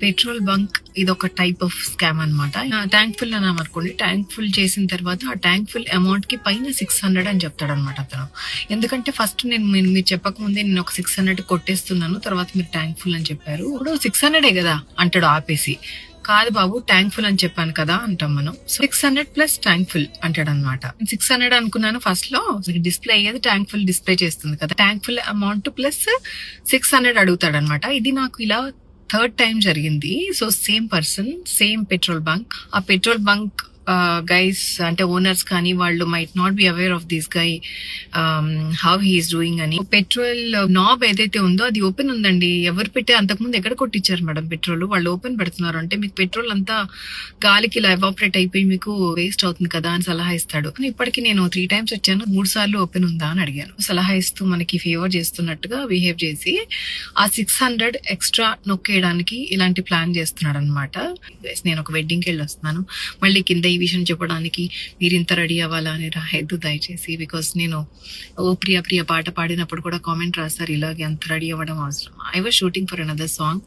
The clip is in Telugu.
పెట్రోల్ బంక్ ఇది ఒక టైప్ ఆఫ్ స్కామ్ అనమాట. ట్యాంక్ ఫుల్ అని అనుకోండి, ట్యాంక్ ఫుల్ చేసిన తర్వాత ఆ ట్యాంక్ ఫుల్ అమౌంట్ కి పైన 600 అని చెప్తాడు అనమాట అతను. ఎందుకంటే ఫస్ట్ మీరు చెప్పకముందే నేను ఒక 600 కొట్టేస్తున్నాను, తర్వాత మీరు ట్యాంక్ ఫుల్ అని చెప్పారు, ఇప్పుడు 600 కదా అంటాడు ఆపేసి. కాదు బాబు ట్యాంక్ ఫుల్ అని చెప్పాను కదా అంటాం మనం. సో 600 ప్లస్ ట్యాంక్ ఫుల్ అంటాడు అనమాట. 600 అనుకున్నాను ఫస్ట్ లో, డిస్ప్లే అయ్యేది ట్యాంక్ ఫుల్ డిస్ప్లే చేస్తుంది కదా, ట్యాంక్ ఫుల్ అమౌంట్ ప్లస్ 600 అడుగుతాడు అనమాట. ఇది నాకు ఇలా థర్డ్ టైం జరిగింది. So same person, same petrol bunk. ఆ పెట్రోల్ బంక్ గైస్ అంటే ఓనర్స్ కానీ వాళ్ళు might not be aware of this guy how he's doing అని. పెట్రోల్ నాబ్ ఏదైతే ఉందో అది ఓపెన్ ఉందండి. ఎవరు పెట్టే అంతకుముందు ఎక్కడ కొట్టించారు మేడం పెట్రోల్, వాళ్ళు ఓపెన్ పెడుతున్నారు అంటే మీకు పెట్రోల్ అంతా గాలికి ఇలా ఎవాపరేట్ అయిపోయి మీకు వేస్ట్ అవుతుంది కదా అని సలహా ఇస్తాడు. ఇప్పటికి నేను 3 టైమ్స్ వచ్చాను, 3 సార్లు ఓపెన్ ఉందా అని అడిగాను. సలహా ఇస్తూ మనకి ఫేవర్ చేస్తున్నట్టుగా బిహేవ్ చేసి ఆ 600 ఎక్స్ట్రా నొక్కేయడానికి ఇలాంటి ప్లాన్ చేస్తున్నాడు అనమాట. నేను ఒక వెడ్డింగ్కి వెళ్ళి వస్తున్నాను, మళ్ళీ కింద ఈ విషయం చెప్పడానికి మీరు ఇంత రెడీ అవ్వాలా అని రాయద్దు దయచేసి. బికాస్ నేను ఓ ప్రియ ప్రియ పాట పాడినప్పుడు కూడా కామెంట్ రాస్తారు ఇలాగే అంత రెడీ అవ్వడం అవసరం. I was shooting for another song.